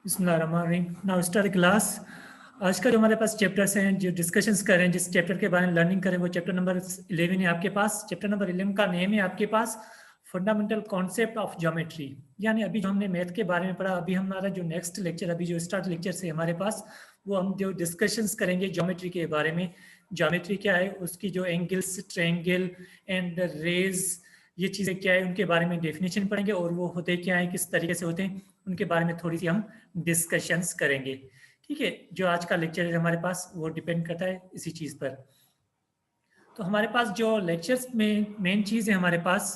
बिस्मिल्लाहिर्रहमानिर्रहीम। Now start class. आज का जो हमारे पास चैप्टर्स हैं, जो डिस्कशंस कर रहे हैं, जिस चैप्टर के बारे में लर्निंग करें, वो चैप्टर नंबर 11 है आपके पास। चैप्टर नंबर 11 का नेम है आपके पास फंडामेंटल कॉन्सेप्ट ऑफ ज्योमेट्री। यानी अभी जो हमने मैथ के बारे में पढ़ा, अभी हमारा जो नेक्स्ट लेक्चर, अभी जो स्टार्ट लेक्चर से हमारे पास, वो हम जो डिस्कशंस करेंगे ज्योमेट्री के बारे में। ज्योमेट्री क्या है, उसकी जो एंगल्स, ट्रायंगल एंड रेज, ये चीज़ें क्या है, उनके बारे में डेफिनेशन पढ़ेंगे और वो होते क्या है, किस तरीके से होते हैं, उनके बारे में थोड़ी सी हम डिस्कशंस करेंगे। ठीक है, जो आज का लेक्चर है हमारे पास वो डिपेंड करता है इसी चीज़ पर। तो हमारे पास जो लेक्चर्स में मेन चीज़ है हमारे पास,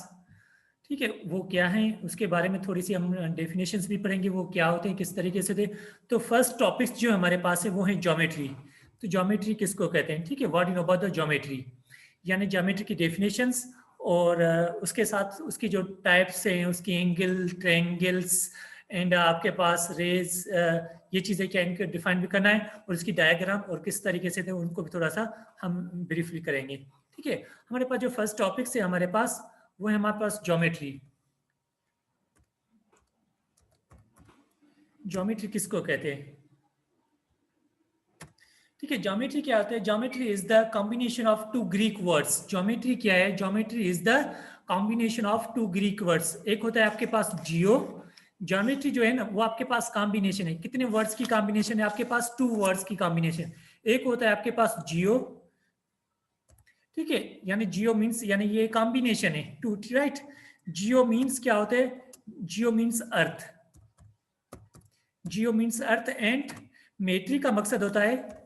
ठीक है, वो क्या है, उसके बारे में थोड़ी सी हम डेफिनेशंस भी पढ़ेंगे, वो क्या होते हैं, किस तरीके से थे। तो फर्स्ट टॉपिक्स जो हमारे पास है वो है ज्योमेट्री। तो ज्योमेट्री किसको कहते हैं, ठीक है, what you know about the geometry, यानी ज्योमेट्री की डेफिनेशंस और उसके साथ उसकी जो टाइप्स हैं, उसकी एंगल, ट्रायंगल्स एंड आपके पास रेज, ये चीज़ें क्या, इनको डिफाइन भी करना है, और इसकी डायग्राम और किस तरीके से थे उनको भी थोड़ा सा हम ब्रीफली करेंगे। ठीक है, हमारे पास जो फर्स्ट टॉपिक है हमारे पास, वो है हमारे पास ज्योमेट्री। ज्योमेट्री किसको कहते हैं, ठीक है, ज्योमेट्री क्या होता है, geometry is the combination of two Greek words. Geometry क्या है, geometry is the combination of two Greek words. एक होता है आपके पास जियो, ज्योमेट्री जो है ना, वो आपके पास कॉम्बिनेशन है, कितने वर्ड्स की कॉम्बिनेशन है आपके पास, टू वर्ड्स की कॉम्बिनेशन। एक होता है आपके पास जियो, ठीक है, यानी जियो मीन्स, यानी ये कॉम्बिनेशन है टू, राइट। जियो मीन्स क्या होता है, geo means earth, geo means earth and metry का मकसद होता है,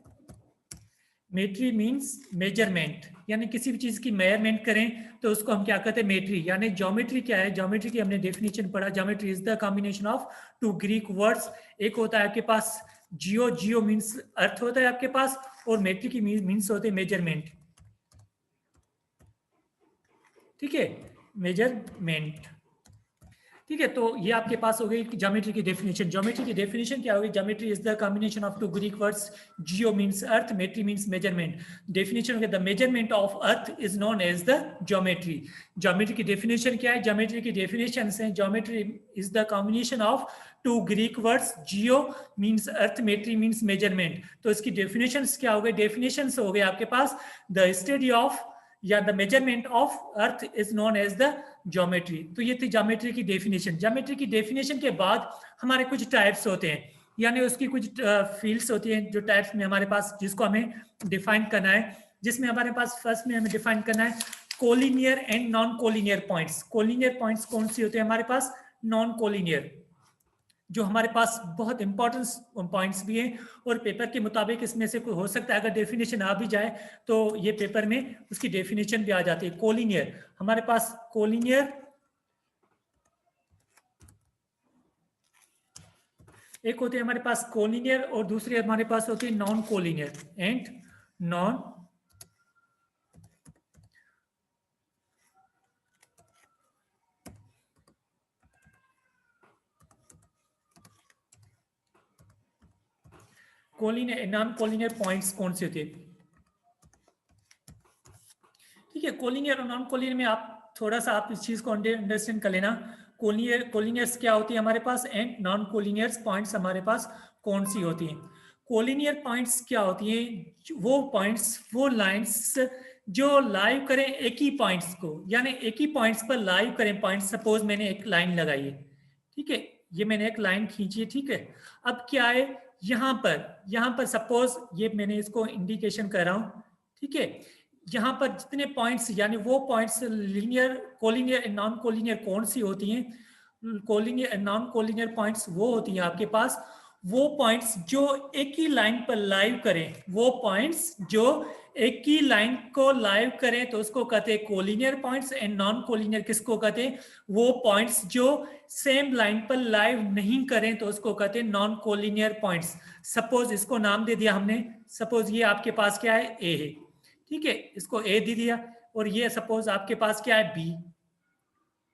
मेट्री मीन्स मेजरमेंट, यानी किसी भी चीज की मेजरमेंट करें तो उसको हम क्या कहते हैं, मेट्री। यानी ज्योमेट्री क्या है, ज्योमेट्री की हमने डेफिनेशन पढ़ा, geometry is the combination of two Greek words. एक होता है आपके पास जियो, जियो मीन्स अर्थ होता है आपके पास, और मेट्री की मीन्स होते हैं मेजरमेंट, ठीक है, मेजरमेंट। ठीक है, तो ये आपके पास हो गई ज्योमेट्री की डेफिनेशन। ज्योमेट्री की डेफिनेशन क्या होगी, geometry is the combination of two Greek words, geo means earth, metry means measurement. Definition the measurement of earth is known as the geometry. Geometry की डेफिनेशन क्या है, ज्योमेट्री की definition है, geometry is the combination of two Greek words, geo means earth, metry means measurement. तो इसकी definitions क्या हो गए, डेफिनेशंस हो गए आपके पास, द स्टडी ऑफ या the measurement of earth is known as the geometry. तो ये थी ज्योमेट्री की डेफिनेशन। ज्योमेट्री की डेफिनेशन के बाद हमारे कुछ टाइप्स होते हैं, यानी उसकी कुछ फील्ड्स होती हैं, जो टाइप्स में हमारे पास, जिसको हमें डिफाइन करना है, जिसमें हमारे पास फर्स्ट में हमें डिफाइन करना है collinear and non collinear points. Collinear points कौन सी होते हैं हमारे पास, नॉन कोलिनियर, जो हमारे पास बहुत इंपॉर्टेंट पॉइंट्स भी हैं, और पेपर के मुताबिक इसमें से कोई हो सकता है, अगर डेफिनेशन आ भी जाए तो ये पेपर में उसकी डेफिनेशन भी आ जाती है। कोलिनियर, हमारे पास कोलिनियर, एक होते हैं हमारे पास कोलिनियर और दूसरी हमारे पास होती है non collinear and non collinear. Non collinear points कौन से होते हैं, ठीक है, कोलिनियर और नॉन कोलिनियर में आप थोड़ा सा आप इस चीज को अंडरस्टैंड कर लेना। कोलिनियर, कोलिनियर्स क्या होती है हमारे पास, एंड नॉन कोलिनियर्स पॉइंट्स हमारे पास कौन सी होती हैं। कोलिनियर पॉइंट्स क्या होती हैं, वो पॉइंट्स, वो लाइंस जो लाइव करें एक ही पॉइंट्स को, यानी एक ही पॉइंट्स पर लाइव करें पॉइंट्स। सपोज मैंने एक लाइन लगाई है, ठीक है, ये मैंने एक लाइन खींची है, ठीक है। अब क्या है, यहाँ पर सपोज ये मैंने इसको इंडिकेशन कर रहा हूं, ठीक है, यहाँ पर जितने पॉइंट्स, यानी वो points linear, collinear and non collinear कौन सी होती हैं, collinear and non collinear points वो होती हैं आपके पास वो पॉइंट्स जो एक ही लाइन पर लाइव करें, वो पॉइंट्स जो एक ही लाइन को लाइव करें तो उसको कहते हैं collinear points, and non collinear किसको कहते हैं, वो पॉइंट्स जो सेम लाइन पर लाइव नहीं करें तो उसको कहते हैं नॉन कोलिनियर पॉइंट्स। सपोज इसको नाम दे दिया हमने, सपोज ये आपके पास क्या है, ए है, ठीक है, इसको ए दे दिया, और ये सपोज आपके पास क्या है, बी,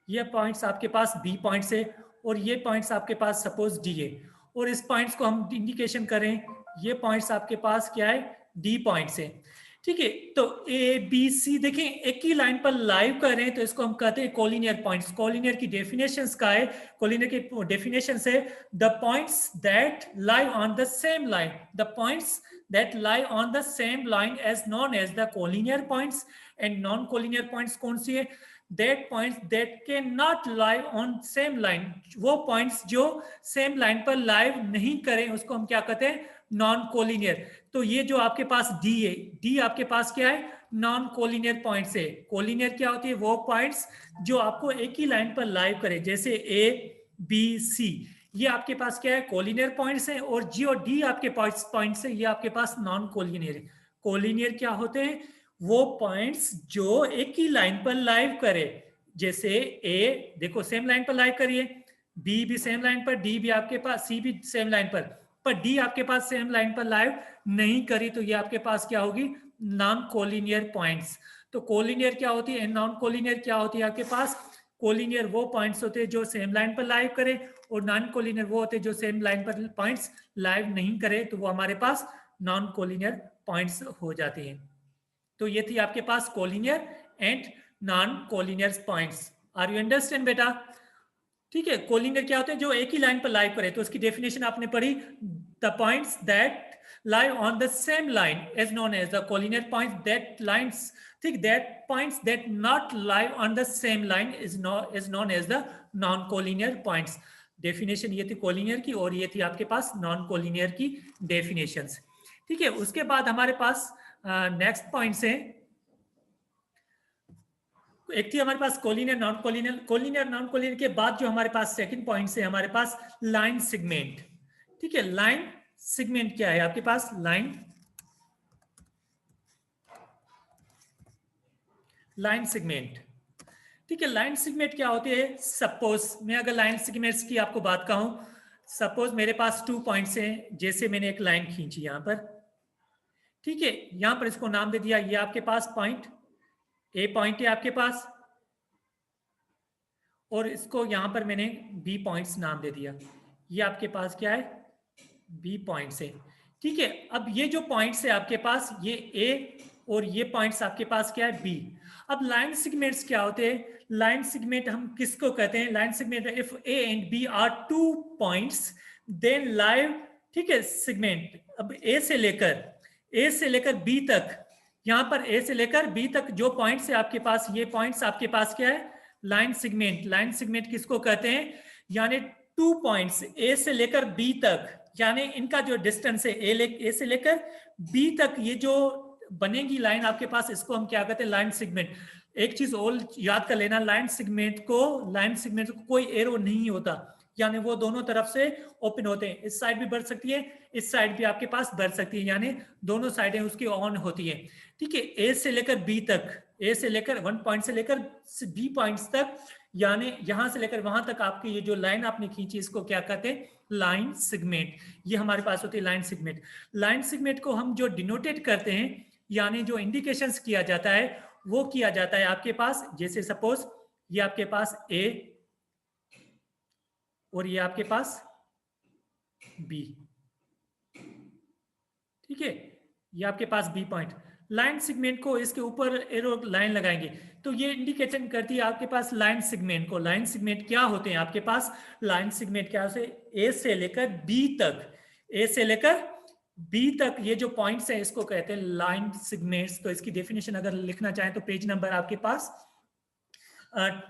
ये पॉइंट्स आपके पास बी पॉइंट्स है, और ये पॉइंट्स आपके पास सपोज डी है, और इस पॉइंट्स को हम इंडिकेशन करें, ये पॉइंट्स आपके पास क्या है, डी पॉइंट्स है। ठीक है, तो ए बी सी देखें एक ही लाइन पर लाइव कर रहे हैं तो इसको हम कहते हैं कोलिनियर पॉइंट्स। कोलिनियर की डेफिनेशंस का है, कोलिनियर की डेफिनेशन है the points that lie on the same line, the points that lie on the same line as known as the collinear points. And non collinear points कौन सी है? That points that can not lie on same line, वो points जो same line पर live नहीं करें उसको हम क्या कहते हैं? Non collinear. तो ये जो आपके पास डी है, डी आपके पास क्या है? नॉन कोलिनियर पॉइंट्स है। कोलिनियर क्या होती है? वो पॉइंट्स जो आपको एक ही लाइन पर लाइव करे, जैसे ए बी सी, ये आपके पास क्या है? कोलिनियर पॉइंट्स हैं। और जी और डी आपके पॉइंट्स है, ये आपके पास नॉन कोलिनियर है। कोलिनियर क्या होते हैं? वो पॉइंट्स जो एक ही लाइन पर लाइव करे, जैसे ए देखो सेम लाइन पर लाइव करिए, बी भी सेम लाइन पर, डी भी आपके पास, सी भी सेम लाइन पर डी आपके पास सेम लाइन पर लाइव नहीं करी, तो ये आपके पास क्या होगी? Non collinear points. तो कोलिनियर क्या होती है, नॉन कोलिनियर क्या होती है आपके पास? कोलिनियर वो पॉइंट्स होते हैं जो सेम लाइन पर लाइव करे, और नॉन कोलिनियर वो होते हैं जो सेम लाइन पर पॉइंट्स लाइव नहीं करे, तो वो हमारे पास नॉन कोलिनियर पॉइंट्स हो जाते हैं। तो ये थी आपके पास collinear and non collinear points. Are you understand बेटा? ठीक है, कोलिनियर क्या होते हैं? जो एक ही लाइन पर लाइव करे, तो उसकी डेफिनेशन आपने पढ़ी, the points that lie on the same line is known as the collinear points. That lines, ठीक, that points that not lie on the same line is known as the non collinear points. Definition ये थी collinear की, और ये थी आपके पास non collinear की डेफिनेशंस। ठीक है, उसके बाद हमारे पास नेक्स्ट पॉइंट्स हैं। एक थी हमारे पास collinear non collinear, collinear non collinear के बाद जो हमारे पास सेकंड पॉइंट है हमारे पास लाइन सेगमेंट। ठीक है, लाइन सेगमेंट क्या है आपके पास? Line segment. ठीक है, लाइन सेगमेंट क्या होती है? सपोज मैं अगर लाइन सेगमेंट्स की आपको बात कहूं, सपोज मेरे पास 2 पॉइंट्स हैं, जैसे मैंने एक लाइन खींची यहां पर, ठीक है, यहां पर इसको नाम दे दिया, ये आपके पास पॉइंट ए पॉइंट है आपके पास, और इसको यहां पर मैंने बी पॉइंट्स नाम दे दिया। ये आपके पास क्या है? बी पॉइंट्स है। ठीक है, अब ये जो पॉइंट्स है आपके पास, ये ए, और ये पॉइंट्स आपके पास क्या है? बी। अब लाइन सेगमेंट्स क्या होते हैं? लाइन सेगमेंट हम किसको कहते हैं? Line segment, if A and B are 2 points then live, ठीक है, सेगमेंट। अब ए से लेकर बी तक, यहां पर ए से लेकर बी तक जो पॉइंट्स है आपके पास, ये पॉइंट्स आपके पास क्या है? Line segment. लाइन सेगमेंट किसको कहते हैं? यानी 2 पॉइंट्स ए से लेकर बी तक, यानी इनका जो डिस्टेंस है ए से लेकर बी तक, ये जो बनेगी लाइन आपके पास, इसको हम क्या कहते हैं? Line segment. एक चीज और याद कर लेना, लाइन सेगमेंट को कोई एरो नहीं होता, यानी वो दोनों तरफ से ओपन होते हैं। इस साइड भी बढ़ सकती है, इस साइड भी आपके पास बढ़ सकती है, यानी दोनों साइडें उसकी ऑन होती है। ठीक है, ए से लेकर बी तक, ए से लेकर 1 पॉइंट से लेकर बी पॉइंट्स तक, यानी यहां से लेकर वहां तक आपकी ये जो लाइन आपने खींची, इसको क्या कहते हैं? Line segment. ये हमारे पास होती है लाइन सेगमेंट। लाइन सेगमेंट को हम जो डिनोटेट करते हैं, यानी जो इंडिकेशंस किया जाता है, वो किया जाता है आपके पास, जैसे सपोज ये आपके पास ए और ये आपके पास बी। ठीक है, ये आपके पास बी पॉइंट। लाइन सेगमेंट को इसके ऊपर एरो लाइन लगाएंगे, तो ये इंडिकेशन करती है आपके पास लाइन सेगमेंट को। लाइन सेगमेंट क्या होते हैं आपके पास? लाइन सेगमेंट क्या होते हैं? ए से लेकर बी तक, ए से लेकर बी तक ये जो पॉइंट्स है, इसको कहते हैं लाइन सेगमेंट्स। तो इसकी डेफिनेशन अगर लिखना चाहें तो पेज नंबर आपके पास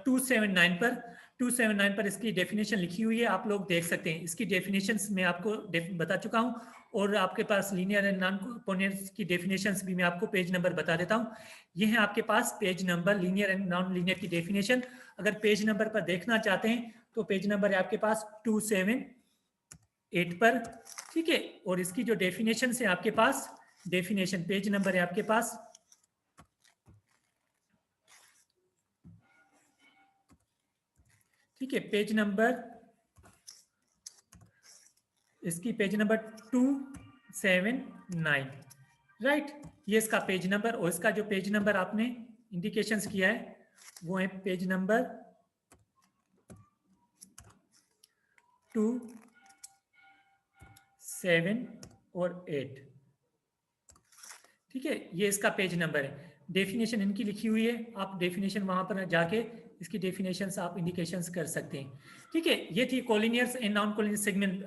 279 पर, 279 पर इसकी डेफिनेशन लिखी हुई है, आप लोग देख सकते हैं। इसकी डेफिनेशंस मैं आपको बता चुका हूं, और आपके पास लीनियर एंड नॉन कोलिनियर की डेफिनेशंस भी मैं आपको पेज नंबर बता देता हूं। ये है आपके पास page number, linear and non linear की डेफिनेशन। अगर पेज नंबर पर देखना चाहते हैं तो पेज नंबर है आपके पास 278 पर। ठीक है, और इसकी जो डेफिनेशन है आपके पास, डेफिनेशन पेज नंबर है आपके पास, ठीक है, पेज नंबर, इसकी पेज नंबर 279, राइट। ये इसका पेज नंबर, और इसका जो पेज नंबर आपने इंडिकेशंस किया है वो है पेज नंबर 2, 7 और 8। ठीक है, ये इसका पेज नंबर है। डेफिनेशन इनकी लिखी हुई है, आप डेफिनेशन वहां पर जाके इसकी डेफिनेशंस आप इंडिकेशंस कर सकते हैं। ठीक है, ये थी collinears and non collinear segment,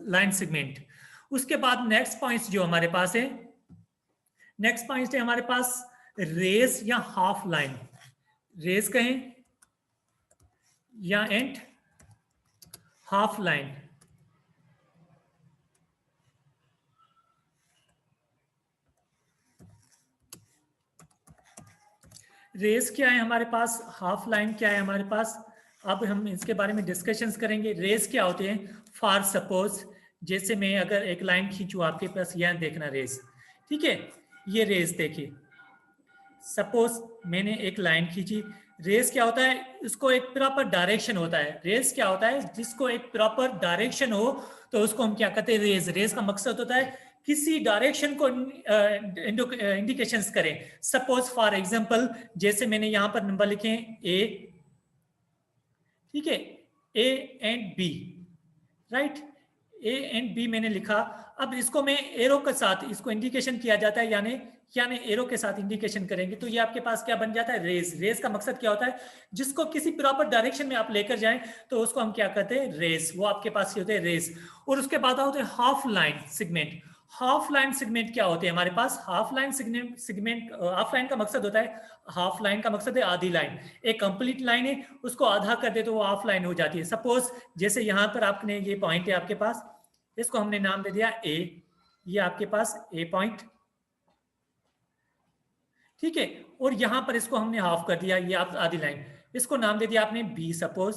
line segment. उसके बाद नेक्स्ट पॉइंट्स जो हमारे पास है, नेक्स्ट पॉइंट है हमारे पास रेस या हाफ लाइन, रेस कहें या एंड हाफ लाइन। रेस क्या है हमारे पास, हाफ लाइन क्या है हमारे पास, अब हम इसके बारे में डिस्कशंस करेंगे। रेस क्या होते हैं, फॉर सपोज जैसे मैं अगर एक लाइन खींचूं आपके पास, यहां देखना रेस, ठीक है, ये रेस देखिए, सपोज मैंने एक लाइन खींची। रेस क्या होता है, इसको एक प्रॉपर डायरेक्शन होता है। रेस क्या होता है, जिसको एक प्रॉपर डायरेक्शन हो तो उसको हम क्या कहते हैं, रेस। रेस का मकसद होता है किसी डायरेक्शन को इंडिकेशंस करें। सपोज फॉर एग्जांपल जैसे मैंने यहां पर नंबर लिखे ए, ठीक है, A and B, right, A and B मैंने लिखा। अब इसको मैं एरो के साथ इसको इंडिकेशन किया जाता है, यानी एरो के साथ इंडिकेशन करेंगे तो ये आपके पास क्या बन जाता है, रेस। रेस का मकसद क्या होता है, जिसको किसी प्रॉपर डायरेक्शन में आप लेकर जाएं तो उसको हम क्या कहते हैं, रेस। वो आपके पास ये होते हैं रेस। और उसके बाद होते हैं half line segment. Half line segment क्या होते हैं हमारे पास, half line segment, half line का मकसद होता है, हाफ लाइन का मकसद है आधी लाइन। एक कंप्लीट लाइन है, उसको आधा कर दे तो वो हाफ लाइन हो जाती है। सपोज जैसे यहां पर आपने ये पॉइंट है आपके पास, इसको हमने नाम दे दिया ए, ये आपके पास ए पॉइंट, ठीक है, और यहां पर इसको हमने हाफ कर दिया, ये आप आधी लाइन, इसको नाम दे दिया आपने बी सपोज।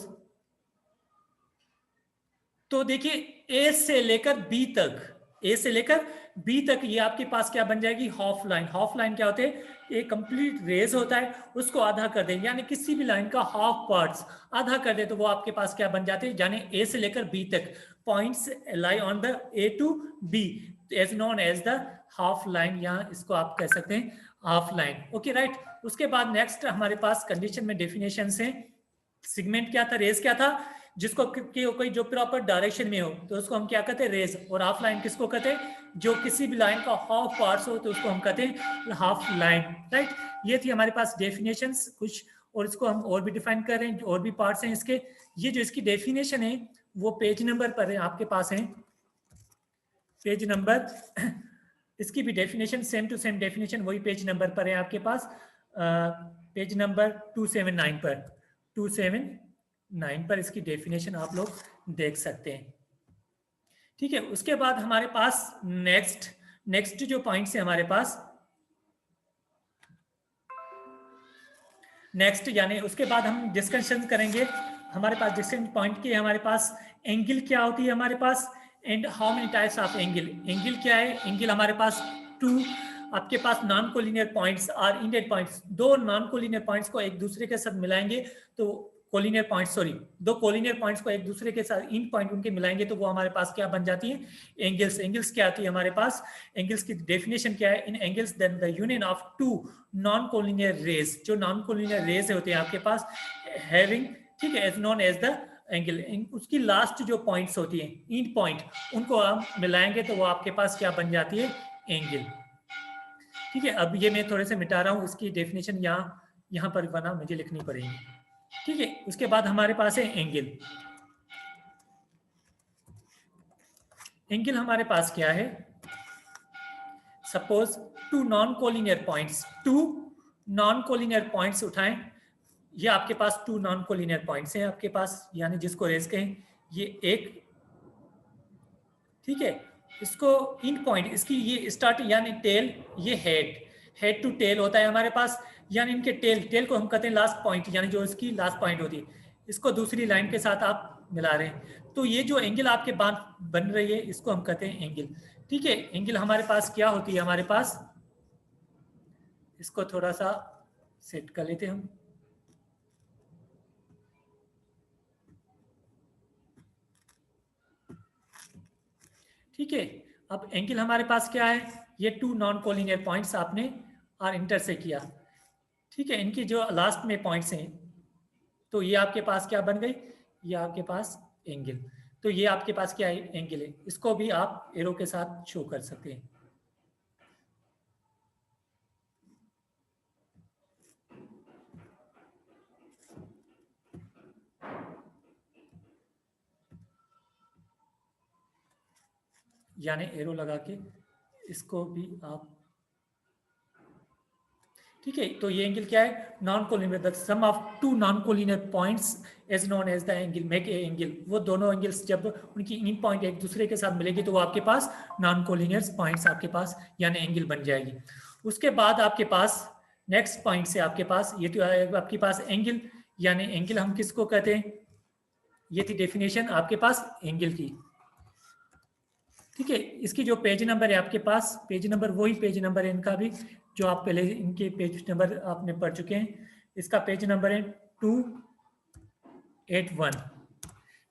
तो देखिए ए से लेकर बी तक, ए से लेकर बी तक ये आपके पास क्या बन जाएगी, हाफ लाइन। हाफ लाइन क्या होते हैं, एक कंप्लीट रेस होता है, उसको आधा कर दे, यानी किसी भी लाइन का हाफ पार्ट्स आधा कर दे तो वो आपके पास क्या बन जाते हैं, यानी ए से लेकर बी तक points lie on the A to B as known as the half line, या इसको आप कह सकते हैं हाफ लाइन। Okay right. उसके बाद नेक्स्ट हमारे पास कंडीशन में डेफिनेशन है। सेगमेंट क्या था, रेस क्या था, जिसको कोई जो प्रॉपर डायरेक्शन में हो तो उसको हम क्या कहते हैं, रेस। और हाफ लाइन किसको कहते हैं, जो किसी भी लाइन का हाफ पार्ट्स हो तो उसको हम कहते हैं हाफ लाइन, राइट। ये थी हमारे पास डेफिनेशंस कुछ, और इसको हम और भी डिफाइन कर रहे हैं, और भी पार्ट्स हैं इसके। ये जो इसकी डेफिनेशन है वो पेज नंबर पर है आपके पास है, पेज नंबर इसकी भी definition same to same definition वही पेज नंबर पर है आपके पास, पेज नंबर 279 पर, 279 पर इसकी डेफिनेशन आप लोग देख सकते हैं। ठीक है, उसके बाद हमारे पास नेक्स्ट जो पॉइंट्स है हमारे पास, नेक्स्ट यानी उसके बाद हम डिस्कशन करेंगे। हमारे पास डिस्कशन पॉइंट के हमारे पास एंगल क्या होती है हमारे पास, and how many types of angle. Angle क्या है, एंगल हमारे पास टू, आपके पास नॉन कोलिनियर पॉइंट्स और इंडेड पॉइंट्स, दो नॉन कोलिनियर पॉइंट्स को एक दूसरे के साथ मिलाएंगे तो कोलिनियर पॉइंट्स, सॉरी, दो कोलिनियर पॉइंट्स को एक दूसरे के साथ इन पॉइंट उनके मिलाएंगे तो वो हमारे पास क्या बन जाती है, एंगल्स। एंगल्स क्या आती है हमारे पास, एंगल्स की डेफिनेशन क्या है, in angles then the union of two non collinear rays, जो नॉन कोलिनियर रेज होते हैं आपके पास हैविंग, ठीक है, as known as the angle. उसकी लास्ट जो पॉइंट्स होती हैं इन पॉइंट, उनको हम मिलाएंगे तो वो आपके पास क्या बन जाती है, एंगल। ठीक है, अब ये मैं थोड़े से मिटा रहा हूं, इसकी डेफिनेशन यहाँ पर बना मुझे लिखनी पड़ेगी। ठीक है, उसके बाद हमारे पास है एंगल। एंगल हमारे पास क्या है, suppose two non collinear points, two non collinear points उठाएं, ये आपके पास टू नॉन कोलिनियर पॉइंट्स हैं आपके पास, यानी जिसको रेस कहें, ये एक, ठीक है, इसको इन पॉइंट, इसकी ये स्टार्ट यानी टेल, ये हेड टू टेल होता है हमारे पास, यानी इनके टेल को हम कहते हैं लास्ट पॉइंट, यानी जो इसकी लास्ट पॉइंट होती है, इसको दूसरी लाइन के साथ आप मिला रहे हैं तो ये जो एंगल आपके बन रही है इसको हम कहते हैं एंगल। ठीक है, एंगल हमारे पास क्या होती है, हमारे पास इसको थोड़ा सा सेट कर लेते हैं हम। ठीक है, अब एंगल हमारे पास क्या है, ये टू नॉन कोलिनियर पॉइंट्स आपने और इंटर से किया, ठीक है, इनकी जो लास्ट में पॉइंट्स हैं तो ये आपके पास क्या बन गई, ये आपके पास एंगल। तो ये आपके पास क्या है, एंगल है, इसको भी आप एरो के साथ शो कर सकते हैं। यानी एरो लगा के इसको भी आप, ठीक है। तो ये एंगल क्या है, non collinear, the sum of two non collinear points is known as the angle, make a angle. वो दोनों एंगल्स जब उनकी इन पॉइंट एक दूसरे के साथ मिलेगी तो वो आपके पास नॉन कोलिनियर पॉइंट्स आपके पास यानी एंगल बन जाएगी। उसके बाद आपके पास नेक्स्ट पॉइंट से आपके पास ये तो आपके पास एंगल, यानी एंगल हम किसको कहते हैं, ये थी डेफिनेशन आपके पास एंगल की, ठीक है। इसकी जो पेज नंबर है आपके पास, पेज नंबर वही पेज नंबर है इनका भी जो आप पहले इनके पेज नंबर आपने पढ़ चुके हैं। इसका पेज नंबर है 281।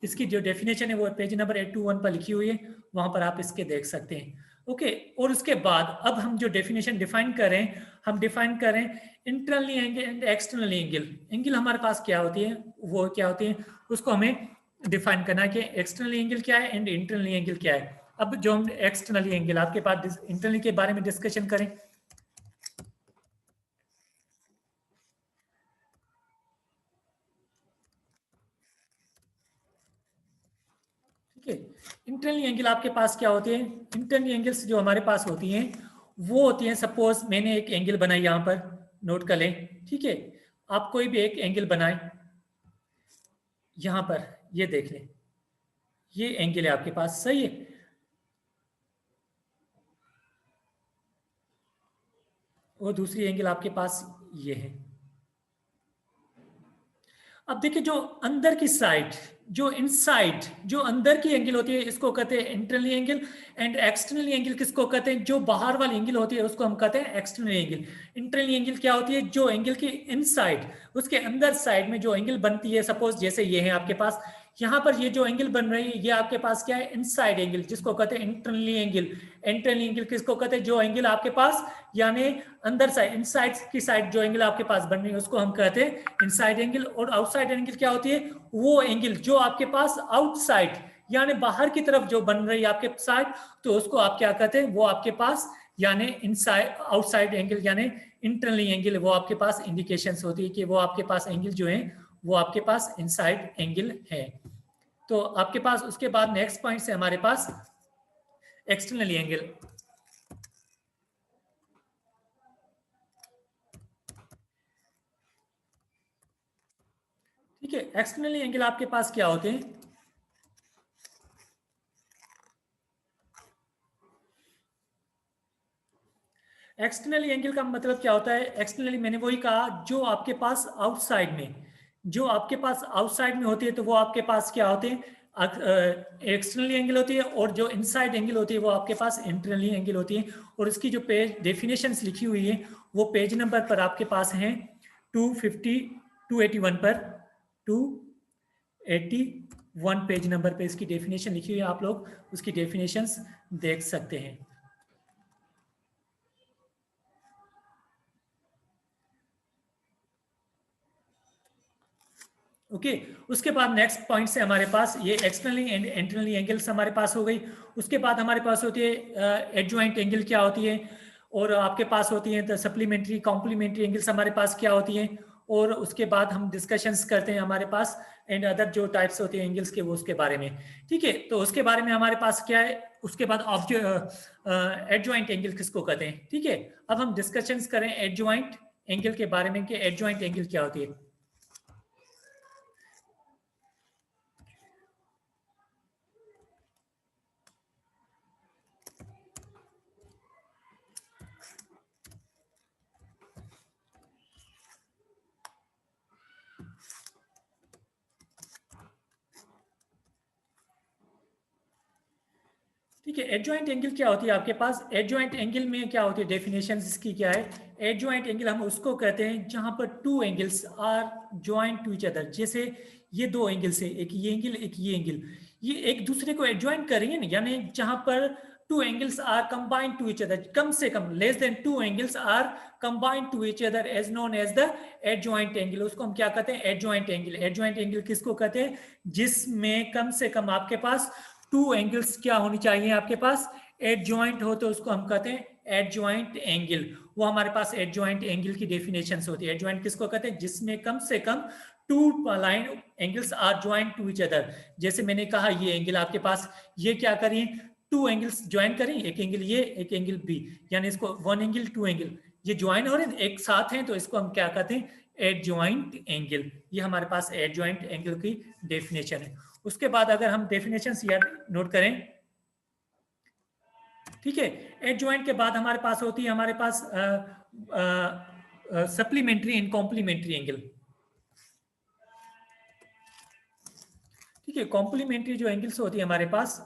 इसकी जो डेफिनेशन है वो पेज नंबर 821 पर लिखी हुई है, वहां पर आप इसके देख सकते हैं, ओके। और उसके बाद अब हम जो डेफिनेशन डिफाइन करें, हम डिफाइन करें internally angle and externally angle. Angle हमारे पास क्या होती है, वो क्या होती है, उसको हमें डिफाइन करना है कि एक्सटर्नली एंगल क्या है एंड इंटरनली एंगल क्या है। अब जो हम एक्सटर्नली एंगल आपके पास इंटरनली के बारे में डिस्कशन करें, ठीक है। इंटरनली एंगल आपके पास क्या होते हैं, इंटरनली एंगल्स जो हमारे पास होती हैं वो होती हैं, सपोज मैंने एक एंगल बनाई, यहां पर नोट कर लें, ठीक है। आप कोई भी एक एंगल बनाए यहां पर, ये देख लें, ये एंगल है आपके पास, सही है। और दूसरी एंगल आपके पास ये है। अब देखिए जो अंदर की साइड, जो इनसाइड, जो अंदर की एंगल होती है इसको कहते हैं internally angle, and externally angle किसको कहते हैं, जो बाहर वाली एंगल होती है उसको हम कहते हैं एक्सटर्नली एंगल। इंटरनली एंगल क्या होती है, जो एंगल की इनसाइड, उसके अंदर साइड में जो एंगल बनती है, सपोज जैसे ये है आपके पास, यहाँ पर ये जो एंगल बन रही है ये आपके पास क्या है, इनसाइड एंगल, जिसको कहते हैं इंटरनली एंगल। इंटरनली एंगल किसको कहते हैं, जो एंगल आपके पास यानी अंदर साइड, इनसाइड की साइड जो एंगल आपके पास बन रही है उसको हम कहते हैं इनसाइड एंगल। और आउटसाइड एंगल क्या होती है, वो एंगल जो आपके पास आउटसाइड यानी बाहर की तरफ जो बन रही है आपके साइड, तो उसको आप क्या कहते हैं, वो आपके पास यानी इनसाइड आउटसाइड एंगल यानी इंटरनली एंगल, वो आपके पास इंडिकेशंस होती है कि वो आपके पास एंगल जो है वो आपके पास इनसाइड एंगल है। तो आपके पास उसके बाद नेक्स्ट पॉइंट से हमारे पास एक्सटर्नली एंगल, ठीक है। एक्सटर्नली एंगल आपके पास क्या होते हैं, एक्सटर्नली एंगल का मतलब क्या होता है, एक्सटर्नली मैंने वही कहा जो आपके पास आउटसाइड में, जो आपके पास आउटसाइड में होती है तो वो आपके पास क्या होते हैं, एक्सटर्नली एंगल होती है। और जो इनसाइड एंगल होती है वो आपके पास इंटरनली एंगल होती है। और इसकी जो पेज डेफिनेशंस लिखी हुई है वो पेज नंबर पर आपके पास हैं 281 पर, 281 पेज नंबर पे इसकी डेफिनेशन लिखी हुई है, आप लोग उसकी डेफिनेशंस देख सकते हैं, ओके। उसके बाद नेक्स्ट पॉइंट से हमारे पास ये एक्सटर्नली एंड इंटरनली एंगल्स हमारे पास हो गई। उसके बाद हमारे पास होती है एडजॉइंट एंगल क्या होती है, और आपके पास होती है सप्लीमेंट्री कॉम्प्लीमेंट्री एंगल्स हमारे पास क्या होती हैं। और उसके बाद हम डिस्कशंस करते हैं हमारे पास एंड अदर जो टाइप्स होते हैं एंगल्स के वो उसके बारे में, ठीक है। तो उसके बारे में हमारे पास क्या है, उसके बाद एडजॉइंट एंगल किसको कहते हैं, ठीक है। अब हम डिस्कशंस करें एडजॉइंट एंगल के बारे में कि एडजॉइंट एंगल क्या होती है। ठीक है, एडजॉइंट एंगल क्या होती है आपके पास, एडजॉइंट एंगल में क्या होती है, डेफिनेशन इसकी क्या है। एडजॉइंट एंगल हम उसको कहते हैं जहां पर two angles are joint to each other. जैसे ये दो एंगल्स है, एक ये एंगल एक ये एंगल, ये एक दूसरे को एडजॉइंट कर रही है ना, यानी जहां पर two angles are combined to each other, कम से कम less than two angles are combined to each other as known as the adjoint angle, उसको हम क्या कहते हैं, एडजॉइंट एंगल। एडजॉइंट एंगल किसको कहते हैं, जिसमें कम से कम आपके पास टू एंगल्स क्या होनी चाहिए आपके पास, एडजॉइंट हो, तो उसको हम कहते हैं एडजॉइंट एंगल। वो हमारे पास एडजॉइंट एंगल की डेफिनेशंस होती है। एडजॉइंट किसको कहते हैं, जिसमें कम से कम two line angles are joint to each other. जैसे मैंने कहा ये एंगल आपके पास ये क्या करिए टू एंगल्स ज्वाइन करें, एक एंगल ये, एक एंगल बी, यानी इसको वन एंगल टू एंगल ये ज्वाइन हो रहे हैं एक साथ हैं, तो इसको हम क्या कहते हैं, एडजॉइंट एंगल। ये हमारे पास एडजॉइंट एंगल की डेफिनेशन है। उसके बाद अगर हम डेफिनेशन याद नोट करें, ठीक है, एडजॉइंट के बाद हमारे पास होती है हमारे पास सप्लीमेंट्री एंड कॉम्प्लीमेंट्री एंगल। ठीक है, कॉम्प्लीमेंट्री जो एंगल्स होती है हमारे पास,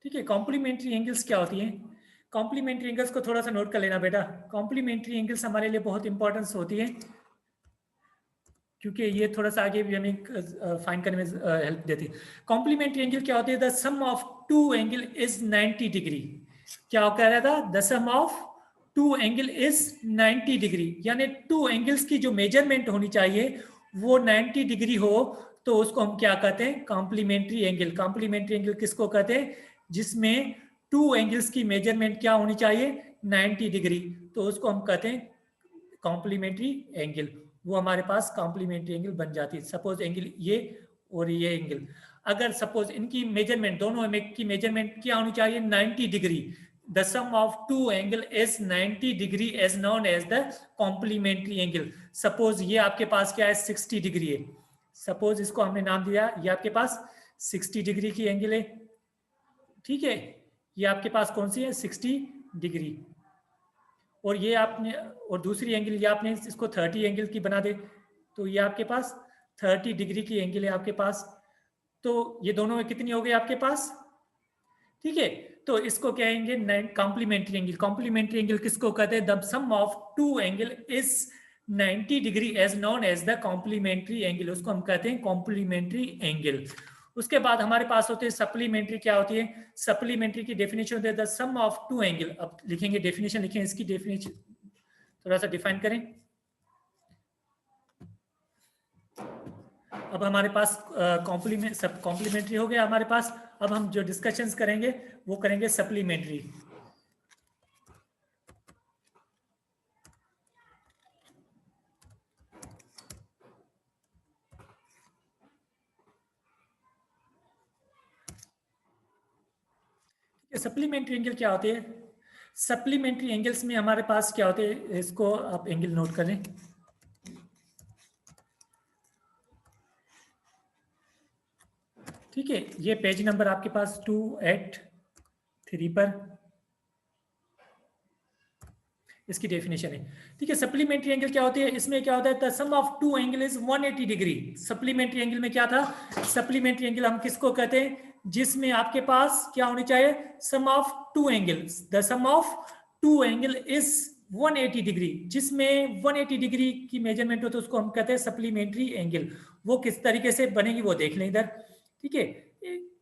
ठीक है, कॉम्प्लीमेंट्री एंगल्स क्या होती हैं? कॉम्प्लीमेंट्री एंगल्स को थोड़ा सा नोट कर लेना बेटा। कॉम्प्लीमेंट्री एंगल्स हमारे लिए बहुत इंपॉर्टेंस होती है, क्योंकि ये थोड़ा सा आगे भी हमें फाइंड करने में हेल्प देती है। कॉम्प्लीमेंट्री एंगल क्या होती है? The sum of two angle is 90 degree. क्या कह रहा था? The sum of two angle is 90 degree, यानी टू एंगल्स की जो मेजरमेंट होनी चाहिए वो 90 डिग्री हो, तो उसको हम क्या कहते हैं? Complementary angle. कॉम्प्लीमेंट्री एंगल किसको कहते हैं? जिसमें टू एंगल्स की मेजरमेंट क्या होनी चाहिए? 90 डिग्री, तो उसको हम कहते हैं कॉम्प्लीमेंट्री एंगल। वो हमारे पास कॉम्प्लीमेंट्री एंगल बन जाती है। सपोज एंगल ये और ये एंगल, अगर सपोज इनकी मेजरमेंट, दोनों की मेजरमेंट क्या होनी चाहिए? 90 degree. The sum of two angle is 90 degree as known as the complementary angle. Suppose ये आपके पास क्या है? 60 डिग्री है। सपोज इसको हमने नाम दिया, ये आपके पास 60 डिग्री की एंगल है। ठीक है, ये आपके पास कौन सी है? 60 डिग्री। और ये आपने, और दूसरी एंगल ये आपने इसको 30 एंगल की बना दे, तो ये आपके पास 30 डिग्री की एंगल है आपके पास। तो ये दोनों में कितनी हो गई आपके पास? ठीक है, तो इसको कहेंगे कॉम्प्लीमेंट्री एंगल। कॉम्प्लीमेंट्री एंगल किसको कहते हैं? The sum of two angle is 90 degree as known as the complementary angle, उसको हम कहते हैं कॉम्प्लीमेंट्री एंगल। उसके बाद हमारे पास होते हैं सप्लीमेंट्री। क्या होती है सप्लीमेंट्री की? डेफिनेशन होती है the sum of two angle. अब लिखेंगे डेफिनेशन, लिखें इसकी डेफिनेशन, थोड़ा सा डिफाइन करें। अब हमारे पास कॉम्प्लीमेंट्री हो गया हमारे पास। अब हम जो डिस्कशंस करेंगे वो करेंगे सप्लीमेंट्री। सप्लीमेंट्री एंगल क्या होते हैं? सप्लीमेंट्री एंगल्स में हमारे पास क्या होते हैं, इसको आप एंगल नोट करें। ठीक है, ये पेज नंबर आपके पास 283 पर इसकी डेफिनेशन है। ठीक है, सप्लीमेंट्री एंगल क्या होती है? इसमें क्या होता है? The sum of two angle is 180 degree. Supplementary angle में क्या था? सप्लीमेंट्री एंगल हम किसको कहते हैं? जिसमें आपके पास क्या होनी चाहिए? Sum of two angles. The sum of two angle is 180 degree, जिसमें 180 डिग्री की मेजरमेंट हो तो उसको हम कहते हैं सप्लीमेंट्री एंगल। वो किस तरीके से बनेगी वो देख लें इधर। ठीक है,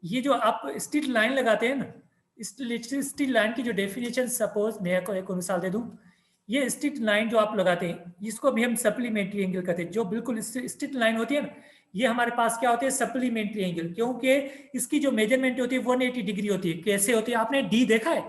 ये जो आप स्ट्रेट लाइन लगाते हैं ना, स्ट्रेट लाइन की जो डेफिनेशन, सपोज मैं आपको एक मिसाल दे दूं, ये स्ट्रेट लाइन जो आप लगाते हैं इसको भी हम सप्लीमेंट्री एंगल कहते हैं। जो बिल्कुल स्ट्रेट लाइन होती है ना, ये हमारे पास क्या होती है? सप्लीमेंट्री एंगल, क्योंकि इसकी जो मेजरमेंट होती है 180 डिग्री होती है। कैसे होती है? आपने डी देखा है?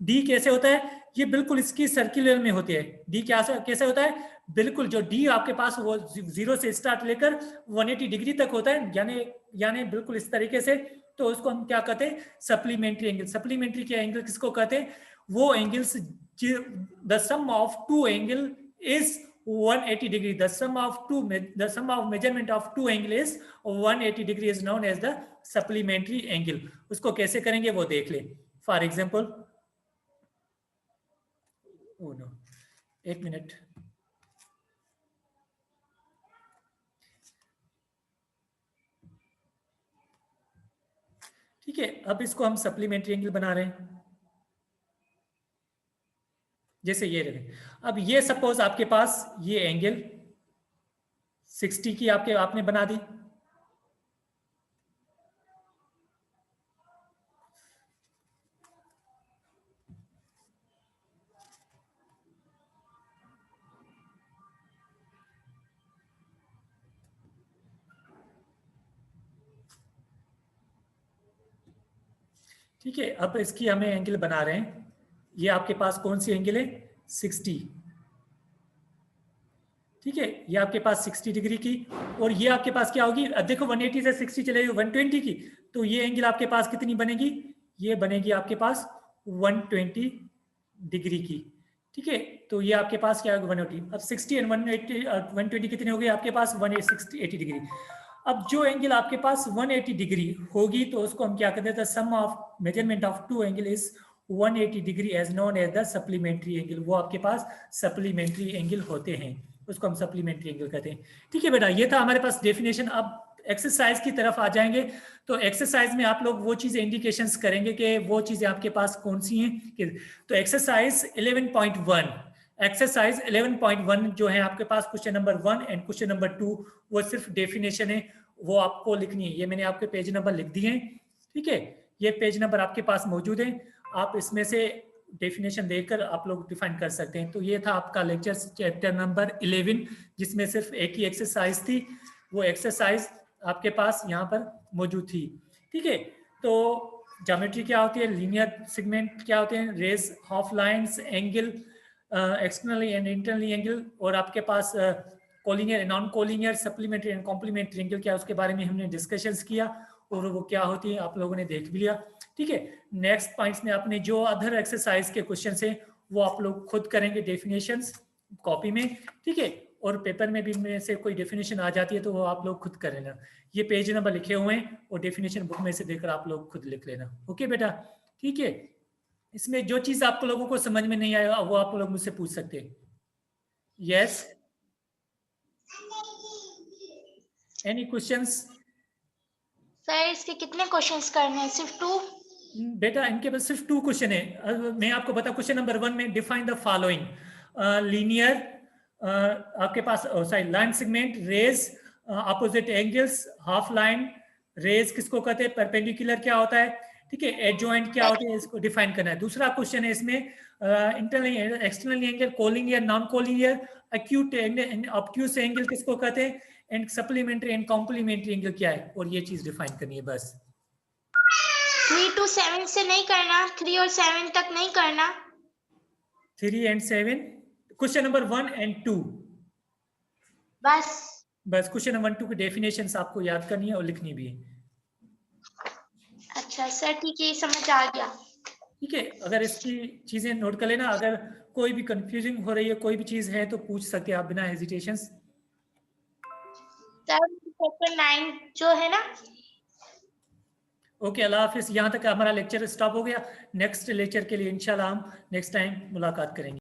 डी कैसे होता है? ये बिल्कुल इसकी सर्कुलर में होती है। डी क्या कैसे होता है? बिल्कुल जो डी आपके पास वो 0 से स्टार्ट लेकर 180 डिग्री तक होता है, यानी यानी बिल्कुल इस तरीके से। तो उसको हम क्या कहते हैं? Supplementary angle. सप्लीमेंट्री के एंगल किसको कहते हैं? वो angles the sum of two angle is 180 degree. The sum of measurement of two angle is 180 degree is known as the supplementary angle. उसको कैसे करेंगे वो देख ले। फॉर एग्जाम्पल, ओ नो, एक मिनट। ठीक है, अब इसको हम सप्लीमेंट्री एंगल बना रहे हैं। जैसे ये रहे, अब ये सपोज आपके पास ये एंगल 60 की आपने बना दी। ठीक है, अब इसकी हमें एंगल बना रहे हैं। ये आपके पास कौन सी एंगल है? 60। ठीक है, ये आपके पास 60 डिग्री की, और ये आपके पास क्या होगी? अब देखो 180 से 60 चले 120 की, तो ये एंगल आपके पास कितनी बनेगी? ये बनेगी आपके पास 120 डिग्री की। ठीक है, तो ये आपके पास क्या होगा? 180। अब 60 एंड 180 120 कितने हो गए आपके पास? 180 डिग्री। अब जो एंगल आपके पास 180 डिग्री होगी तो उसको हम क्या कहते हैं? Sum of measurement of two angle is 180 degree as known as the supplementary angle. वो आपके पास सप्लीमेंट्री एंगल होते हैं, उसको हम सप्लीमेंट्री एंगल कहते हैं। ठीक है बेटा, ये था हमारे पास डेफिनेशन। अब एक्सरसाइज की तरफ आ जाएंगे। तो एक्सरसाइज में आप लोग वो चीजें इंडिकेशंस करेंगे कि वो चीजें आपके पास कौन सी हैं। तो एक्सरसाइज 11.1, एक्सरसाइज 11.1 जो है आपके पास, question number 1 and question number 2, वो सिर्फ डेफिनेशन है, वो आपको लिखनी है। ये मैंने आपके पेज नंबर लिख दिए हैं। ठीक है, ये पेज नंबर आपके पास मौजूद है, आप इसमें से डेफिनेशन देकर आप लोग डिफाइन कर सकते हैं। तो ये था आपका लेक्चर चैप्टर नंबर 11, जिसमें सिर्फ एक ही एक्सरसाइज थी। वो एक्सरसाइज आपके पास यहाँ पर मौजूद थी। ठीक है, तो ज्योमेट्री क्या होती है, लीनियर सेगमेंट क्या होते हैं, rays, half lines, angle, externally and internally angle, और आपके पास collinear, non collinear, supplementary and complementary angle क्या, उसके बारे में हमने डिस्कशंस किया, और वो क्या होती है आप लोगों ने देख भी लिया। ठीक है, नेक्स्ट पॉइंट्स में आपने जो अदर एक्सरसाइज के क्वेश्चन है वो आप लोग खुद करेंगे डेफिनेशंस कॉपी में। ठीक है, और पेपर में भी में से कोई डेफिनेशन आ जाती है तो वो आप लोग खुद कर लेना। ये पेज नंबर लिखे हुए हैं और डेफिनेशन बुक में से देखकर आप लोग खुद लिख लेना। ओके बेटा, ठीक है। इसमें जो चीज आप लोगों को समझ में नहीं आएगा वो आप लोग मुझसे पूछ सकते हैं। Yes, any questions? सर इसके कितने क्वेश्चंस करने हैं? सिर्फ 2? बेटा इनके पास सिर्फ 2 क्वेश्चन है। मैं आपको बता, क्वेश्चन नंबर 1 में डिफाइन द फॉलोइंग, लीनियर, आपके पास sorry line segment, rays, opposite angles, half line, rays किसको कहते हैं, परपेंडिकुलर क्या होता है, ठीक है, एडजॉइंट क्या होते हैं, इसको डिफाइन करना है। दूसरा क्वेश्चन है इसमें internally external angle, collinear, non collinear, acute angle, obtuse angle किसको कहते हैं, and supplementary and complementary angle क्या है, और ये चीज डिफाइन करनी है बस। 3 to 7 से नहीं करना, 3 और 7 तक नहीं करना। 3 and 7, क्वेश्चन नंबर 1 and 2 बस क्वेश्चन नंबर 2 की डेफिनेशंस आपको याद करनी है और लिखनी भी है। अच्छा सर, ठीक है, समझ आ गया। ठीक है, अगर इसकी चीजें नोट कर लेना, अगर कोई भी कंफ्यूजिंग हो रही है, कोई भी चीज है तो पूछ सकते हैं आप बिना हेजिटेशन। सर चैप्टर 9 जो है ना। ओके, अल्लाह हाफिज। यहाँ तक हमारा लेक्चर स्टॉप हो गया। नेक्स्ट लेक्चर के लिए इंशाल्लाह हम नेक्स्ट टाइम मुलाकात करेंगे।